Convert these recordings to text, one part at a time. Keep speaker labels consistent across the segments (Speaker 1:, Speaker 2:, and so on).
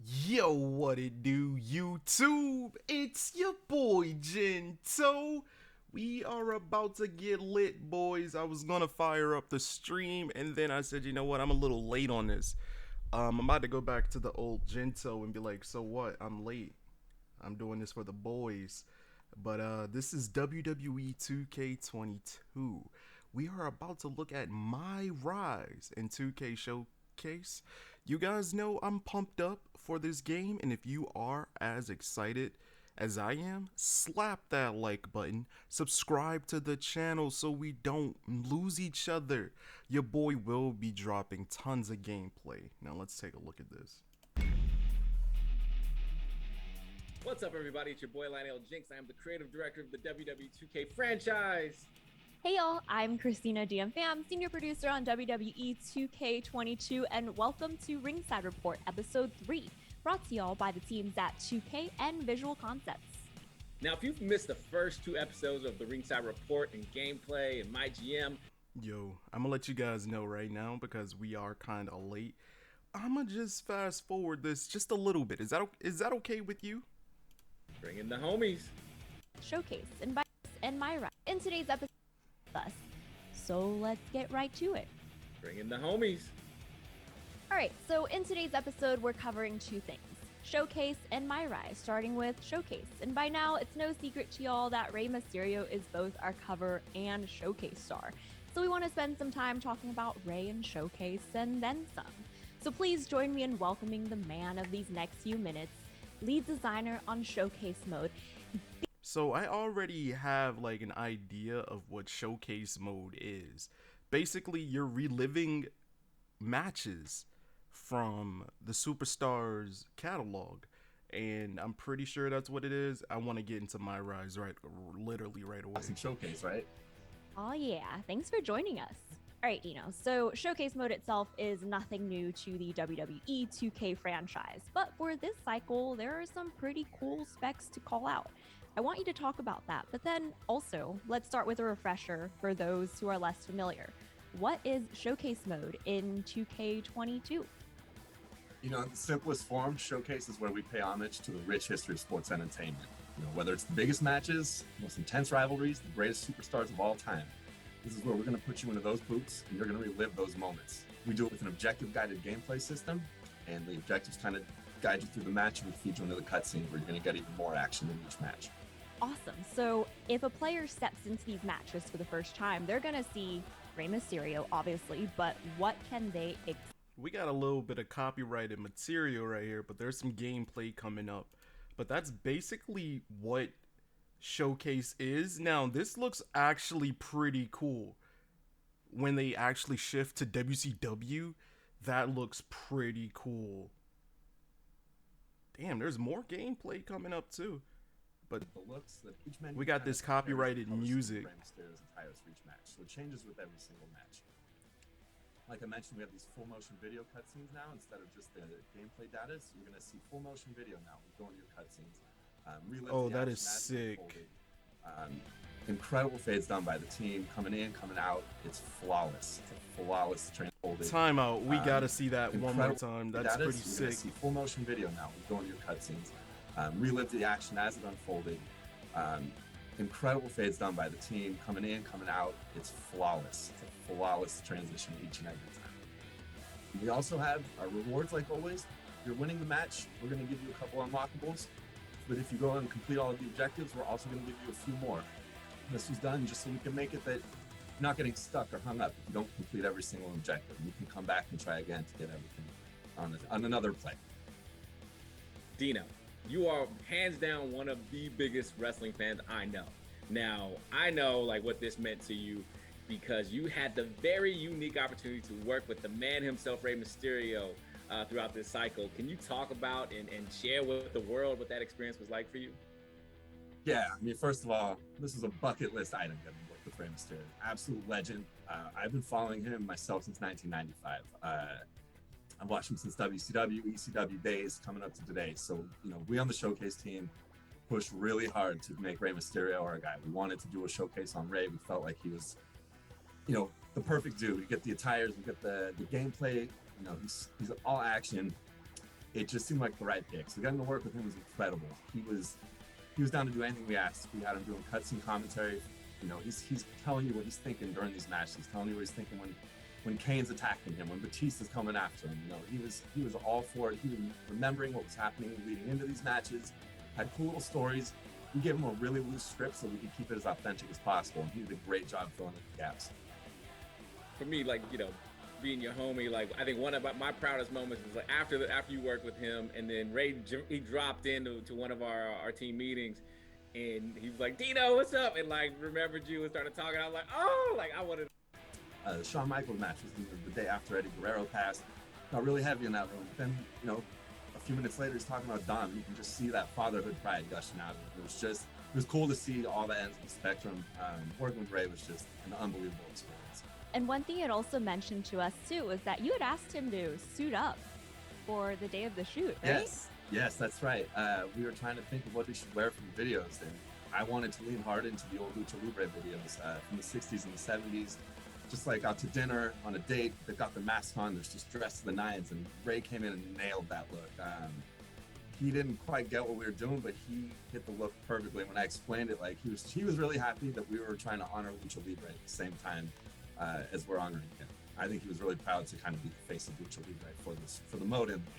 Speaker 1: Yo, what it do, YouTube? It's your boy Gento. We are about to get lit, boys. I was gonna fire up the stream, and then I said, you know what? I'm a little late on this. I'm about to go back to the old Gento and be like, so what? I'm late. I'm doing this for the boys. But this is WWE 2k22. We are about to look at MyRISE in 2K Showcase. You guys know I'm pumped up for this game, and if you are as excited as I am, slap that like button, subscribe to the channel so we don't lose each other. Your boy will be dropping tons of gameplay. Now let's take a look at this.
Speaker 2: What's up, everybody? It's your boy Lionel Jinx. I am the creative director of the WWE 2K franchise.
Speaker 3: Hey y'all, I'm Christina DMFam, senior producer on WWE 2k22, and welcome to Ringside Report Episode 3, brought to y'all by the teams at 2K and Visual Concepts.
Speaker 2: Now, if you've missed the first two episodes of the Ringside Report and gameplay and MyGM,
Speaker 1: Yo, I'm gonna let you guys know right now because we are kind of late. I'm gonna just fast forward this just a little bit. Is that okay with you?
Speaker 2: bring in the homies.
Speaker 3: Showcase and MyRISE in today's episode with us. So let's get right to it.
Speaker 2: Bring in the homies.
Speaker 3: Alright, so in today's episode, we're covering two things. Showcase and MyRISE, starting with Showcase. And by now, it's no secret to y'all that Rey Mysterio is both our cover and Showcase star. So we want to spend some time talking about Rey and Showcase and then some. So please join me in welcoming the man of these next few minutes, lead designer on Showcase mode.
Speaker 1: So I already have like an idea of what showcase mode is. Basically, you're reliving matches from the Superstars catalog, and I'm pretty sure that's what it is. I want to get into MyRISE literally right away.
Speaker 4: Some showcase, right?
Speaker 3: Oh yeah, thanks for joining us. All right, Dino, so Showcase mode itself is nothing new to the WWE 2K franchise, but for this cycle, there are some pretty cool specs to call out. I want you to talk about that, but then also, let's start with a refresher for those who are less familiar. What is Showcase mode in 2K22?
Speaker 4: You know, in the simplest form, showcase is where we pay homage to the rich history of sports entertainment. You know, whether it's the biggest matches, most intense rivalries, the greatest superstars of all time. This is where we're going to put you into those boots and you're going to relive those moments. We do it with an objective guided gameplay system, and the objectives kind of guide you through the match and we feed you into the cutscene where you're going to get even more action in each match.
Speaker 3: Awesome. So if a player steps into these matches for the first time, they're going to see Rey Mysterio, obviously, but what can they expect?
Speaker 1: We got a little bit of copyrighted material right here, but there's some gameplay coming up. But that's basically what Showcase is. Now, this looks actually pretty cool. When they actually shift to WCW, that looks pretty cool. Damn, there's more gameplay coming up too. But
Speaker 4: The looks that each menu
Speaker 1: we got this copyrighted music.
Speaker 4: Rey Mysterio's entire for each match, so it changes with every single match. Like I mentioned, we have these full motion video cutscenes now instead of just the gameplay data. So you're going to see full motion video now. We go into your cutscenes.
Speaker 1: Oh, that is sick.
Speaker 4: Incredible fades done by the team, coming in, coming out. It's flawless. It's a flawless transpholded.
Speaker 1: Timeout. We gotta see that one more time. That's pretty sick.
Speaker 4: See full motion video now. We go into your cutscenes. Relive the action as it unfolded. Incredible fades done by the team, coming in, coming out. It's flawless. It's a flawless transition each and every time. We also have our rewards, like always. If you're winning the match, we're going to give you a couple unlockables. But if you go and complete all of the objectives, we're also going to give you a few more. This was done just so we can make it that you're not getting stuck or hung up if you don't complete every single objective. You can come back and try again to get everything on another play.
Speaker 2: Dino, you are hands down one of the biggest wrestling fans I know. Now, I know like what this meant to you because you had the very unique opportunity to work with the man himself, Rey Mysterio, throughout this cycle. Can you talk about and share with the world what that experience was like for you?
Speaker 4: Yeah, I mean, first of all, this is a bucket list item getting to work with Rey Mysterio. Absolute legend. I've been following him myself since 1995. I've watched him since WCW, ECW days, coming up to today. So, you know, we on the Showcase team pushed really hard to make Rey Mysterio our guy. We wanted to do a showcase on Rey. We felt like he was, you know, the perfect dude. We get the attires, we get the gameplay. You know, he's all action. it just seemed like the right pick. So getting to work with him was incredible. He was down to do anything we asked. We had him doing cutscene commentary. You know, he's telling you what he's thinking during these matches. He's telling you what he's thinking when Kane's attacking him, when Batista's coming after him. You know, he was all for it. He was remembering what was happening leading into these matches. Had cool little stories. We gave him a really loose script so we could keep it as authentic as possible, and he did a great job filling in the gaps.
Speaker 2: For me, like, you know, being your homie, like, I think one of my proudest moments was like after you worked with him, and then Ray, he dropped into one of our team meetings, and he was like, Dino, what's up? And like remembered you and started talking. I was like, oh, like I wanted.
Speaker 4: The Shawn Michaels match was the day after Eddie Guerrero passed. Got really heavy in that room. Then, you know, a few minutes later, he's talking about Dom. You can just see that fatherhood pride gushing out of him. It was cool to see all the ends of the spectrum. Working with Ray was just an unbelievable experience.
Speaker 3: And one thing it also mentioned to us too was that you had asked him to suit up for the day of the shoot, right?
Speaker 4: Yes, that's right. We were trying to think of what we should wear for the videos, and I wanted to lean hard into the old Lucha Libre videos from the 60s and the 70s. Just like out to dinner on a date, they've got the mask on, they're just dressed to the nines, and Ray came in and nailed that look. He didn't quite get what we were doing, but he hit the look perfectly. When I explained it, like he was really happy that we were trying to honor Lucha Libre at the same time as we're honoring him. I think he was really proud to kind of be the face of Lucha Libre for the mode in the game.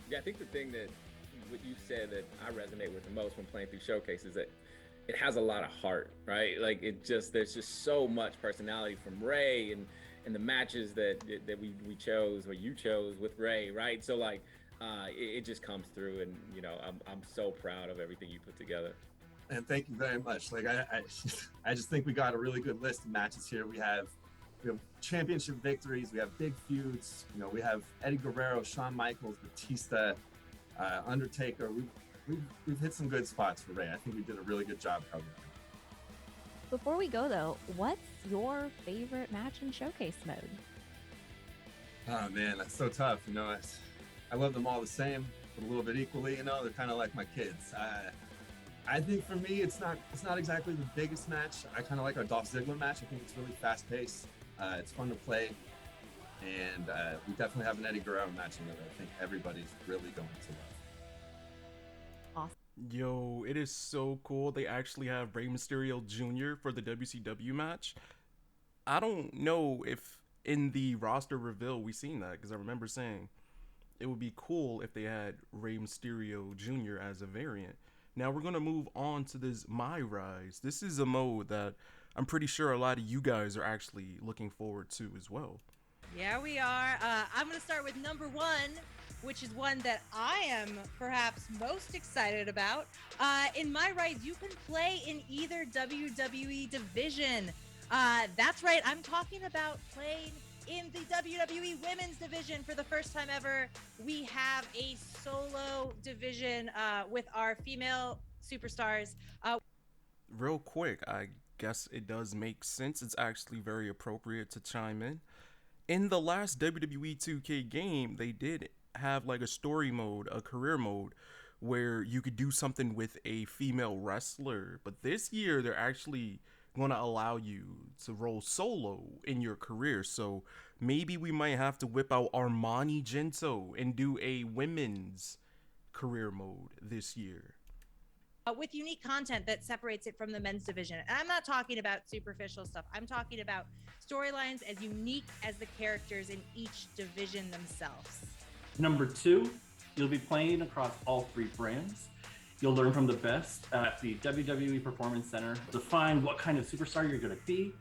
Speaker 2: Yeah, I think the thing that what you said that I resonate with the most when playing through Showcase is that it has a lot of heart, right? Like there's just so much personality from Ray and the matches that we chose or you chose with Ray, right? So like it just comes through, and you know I'm so proud of everything you put together.
Speaker 4: And thank you very much. Like I just think we got a really good list of matches here. We have championship victories, we have big feuds. You know, we have Eddie Guerrero, Shawn Michaels, Batista, Undertaker. We've hit some good spots for Ray. I think we did a really good job covering it.
Speaker 3: Before we go though, what's your favorite match in Showcase mode?
Speaker 4: Oh man, that's so tough. You know, I love them all the same, but a little bit equally. You know, they're kind of like my kids. I think for me, it's not exactly the biggest match. I kind of like our Dolph Ziggler match. I think it's really fast paced. It's fun to play, and we definitely have an Eddie Guerrero match in there that I think everybody's really going to love.
Speaker 1: Yo, it is so cool. They actually have Rey Mysterio Jr. for the WCW match. I don't know if in the roster reveal we seen that, because I remember saying it would be cool if they had Rey Mysterio Jr. as a variant. Now we're going to move on to this MyRISE. This is a mode that I'm pretty sure a lot of you guys are actually looking forward to as well.
Speaker 5: Yeah, we are. I'm going to start with number one, which is one that I am perhaps most excited about. In MyRISE, you can play in either WWE division. That's right. I'm talking about playing in the WWE Women's Division for the first time ever. We have a solo division with our female superstars.
Speaker 1: Real quick, I guess it does make sense. It's actually very appropriate to chime in. In the last WWE 2K game, they did have like a story mode, a career mode, where you could do something with a female wrestler. But this year, they're actually going to allow you to roll solo in your career. So maybe we might have to whip out YMDgento and do a women's career mode this year.
Speaker 5: With unique content that separates it from the men's division. And I'm not talking about superficial stuff. I'm talking about storylines as unique as the characters in each division themselves.
Speaker 6: Number two, you'll be playing across all three brands. You'll learn from the best at the WWE Performance Center. Define what kind of superstar you're going to be.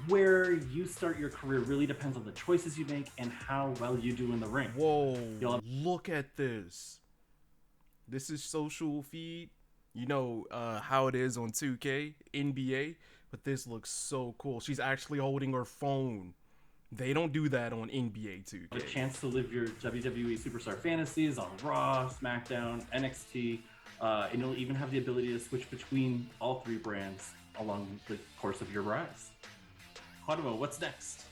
Speaker 6: Where you start your career really depends on the choices you make and how well you do in the ring.
Speaker 1: Whoa, look at this. This is social feed. You know how it is on 2K, NBA, but this looks so cool. She's actually holding her phone. They don't do that on NBA 2K.
Speaker 6: A chance to live your WWE superstar fantasies on Raw, SmackDown, NXT, and you'll even have the ability to switch between all three brands along the course of your rise. Quadimo, what's next?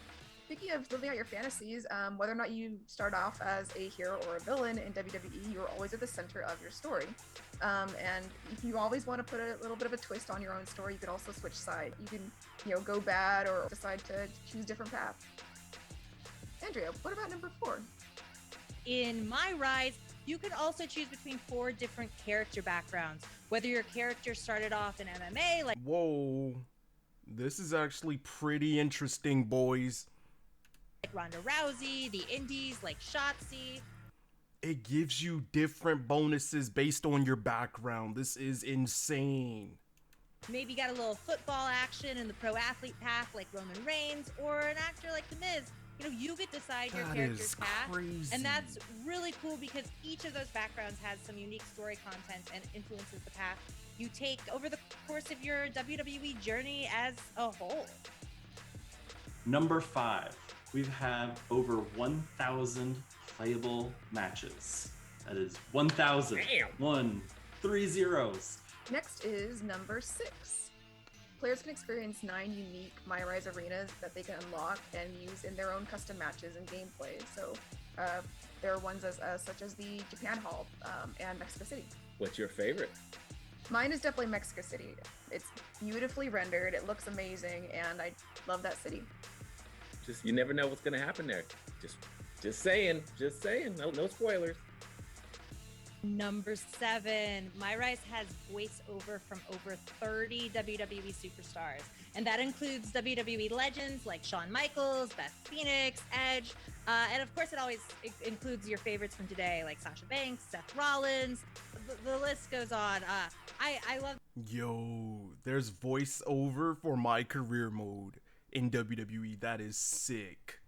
Speaker 7: Speaking of living out your fantasies, whether or not you start off as a hero or a villain in WWE, you're always at the center of your story. And if you always want to put a little bit of a twist on your own story, you could also switch side. You can, go bad or decide to choose different paths. Andrea, what about number 4?
Speaker 5: in MyRISE, you can also choose between 4 different character backgrounds. Whether your character started off in MMA, like
Speaker 1: Whoa. This is actually pretty interesting, boys.
Speaker 5: Ronda Rousey, the Indies, like Shotzi.
Speaker 1: It gives you different bonuses based on your background. This is insane.
Speaker 5: Maybe you got a little football action in the pro athlete path, like Roman Reigns, or an actor like The Miz. You know, you get to decide your
Speaker 1: That
Speaker 5: character's
Speaker 1: is
Speaker 5: path.
Speaker 1: crazy.
Speaker 5: And that's really cool because each of those backgrounds has some unique story content and influences the path you take over the course of your WWE journey as a whole.
Speaker 6: Number 5, we have over 1,000 playable matches. That is 1,000.
Speaker 2: Damn.
Speaker 6: 1, 3 zeros.
Speaker 7: Next is number 6. Players can experience 9 unique MyRISE arenas that they can unlock and use in their own custom matches and gameplay. So there are ones such as the Japan Hall and Mexico City.
Speaker 2: What's your favorite?
Speaker 7: Mine is definitely Mexico City. It's beautifully rendered, it looks amazing, and I love that city.
Speaker 2: Just you never know what's gonna happen there. Just saying. No spoilers.
Speaker 5: Number 7, MyRISE has voiceover from over 30 WWE superstars, and that includes WWE legends like Shawn Michaels, Beth Phoenix, Edge, and of course it includes your favorites from today like Sasha Banks, Seth Rollins. The list goes on. I love.
Speaker 1: Yo, there's voiceover for my career mode in WWE. That is sick.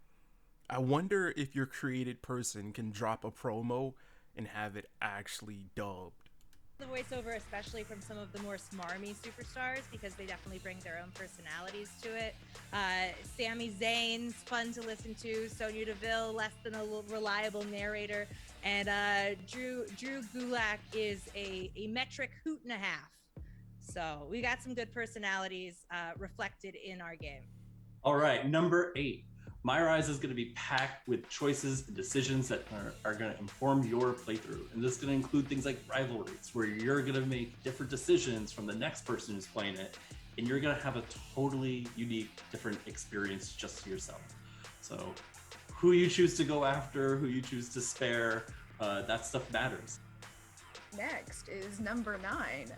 Speaker 1: I wonder if your created person can drop a promo and have it actually dubbed.
Speaker 5: The voiceover, especially from some of the more smarmy superstars, because they definitely bring their own personalities to it. Sami Zayn's fun to listen to. Sonya Deville, less than a reliable narrator. And Drew Gulak is a metric hoot and a half. So we got some good personalities reflected in our game.
Speaker 6: All right, number 8. MyRISE is going to be packed with choices and decisions that are going to inform your playthrough. And this is going to include things like rivalries, where you're going to make different decisions from the next person who's playing it. And you're going to have a totally unique, different experience just to yourself. So who you choose to go after, who you choose to spare, that stuff matters.
Speaker 7: Next is number 9.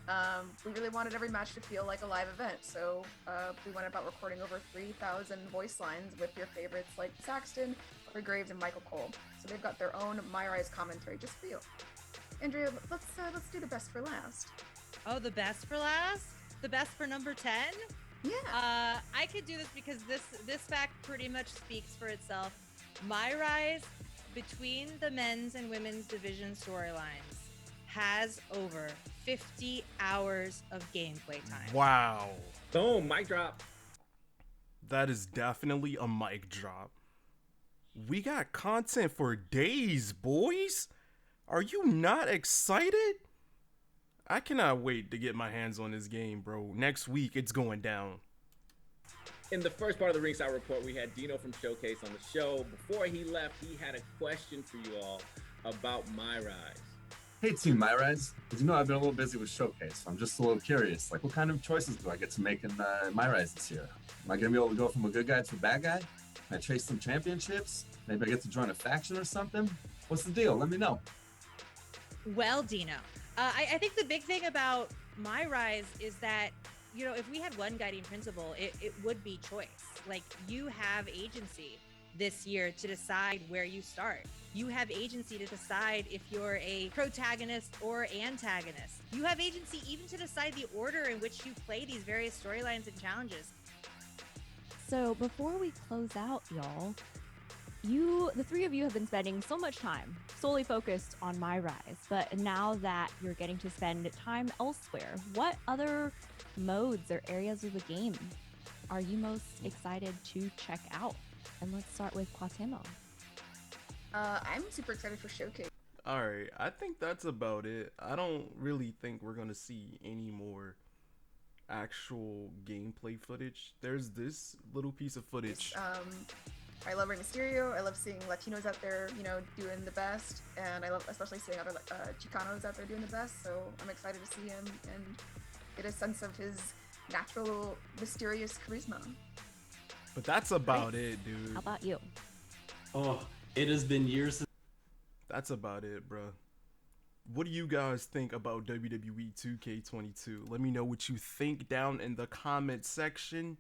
Speaker 7: We really wanted every match to feel like a live event, so we went about recording over 3,000 voice lines with your favorites like Saxton, Corey Graves, and Michael Cole. So they've got their own MyRISE commentary just for you. Andrea, let's do the best for last.
Speaker 5: Oh, the best for last? The best for number 10?
Speaker 7: Yeah.
Speaker 5: I could do this because this fact pretty much speaks for itself. MyRISE, between the men's and women's division storylines, has over 50 hours of gameplay time.
Speaker 1: Wow.
Speaker 2: Boom, mic drop.
Speaker 1: That is definitely a mic drop. We got content for days, boys. Are you not excited? I cannot wait to get my hands on this game, bro. Next week, it's going down.
Speaker 2: In the first part of the Ringside Report, we had Dino from Showcase on the show. Before he left, he had a question for you all about MyRISE.
Speaker 4: Hey Team MyRISE, as you know, I've been a little busy with Showcase, so I'm just a little curious. Like, what kind of choices do I get to make in MyRISE this year? Am I going to be able to go from a good guy to a bad guy? Can I chase some championships? Maybe I get to join a faction or something? What's the deal? Let me know.
Speaker 5: Well, Dino, I think the big thing about MyRISE is that, you know, if we had one guiding principle, it would be choice. Like, you have agency this year to decide where you start. You have agency to decide if you're a protagonist or antagonist. You have agency even to decide the order in which you play these various storylines and challenges.
Speaker 3: So before we close out, y'all, the three of you have been spending so much time solely focused on MyRISE, but now that you're getting to spend time elsewhere, what other modes or areas of the game are you most excited to check out? And let's start with Quatemo.
Speaker 7: I'm super excited for Showcase.
Speaker 1: All right, I think that's about it. I don't really think we're going to see any more actual gameplay footage. There's this little piece of footage.
Speaker 7: I love Rey Mysterio. I love seeing Latinos out there, you know, doing the best, and I love especially seeing other Chicanos out there doing the best. So I'm excited to see him and get a sense of his natural, mysterious charisma.
Speaker 1: But that's about it, dude.
Speaker 3: How about you?
Speaker 6: Oh, it has been years since
Speaker 1: that's about it, bro. What do you guys think about WWE 2k22? Let me know what you think down in the comment section.